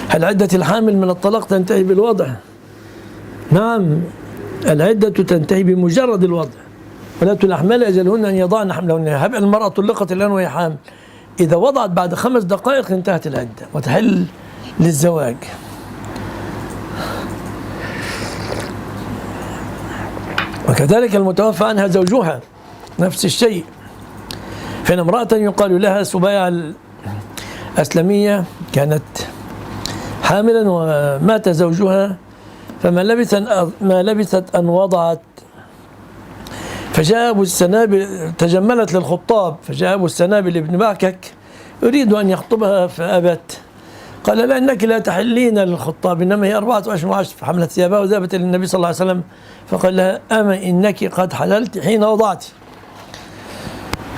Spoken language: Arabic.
هل عدة الحامل من الطلاق تنتهي بالوضع؟ نعم، العدة تنتهي بمجرد الوضع. ولاة الأحمال أجلهن أن يضعن حملهن. هب المرأة طلقت الآن وهي حامل، إذا وضعت بعد 5 دقائق انتهت العدة وتحل للزواج. وكذلك المتوفى عنها زوجها نفس الشيء. فإن امرأة يقال لها سبيعة الأسلمية كانت حاملا ومات زوجها، فما لبثت أن وضعت، فجاء أبو السنابل، تجملت للخطاب، فجاء أبو السنابل ابن بعكك يريد أن يخطبها فأبت. قال لا، إنك لا تحلين للخطاب، إنما هي 4 أشهر و10. فحملت ثيابها وذهبت للنبي صلى الله عليه وسلم فقال لها: أما إنك قد حللت حين وضعت.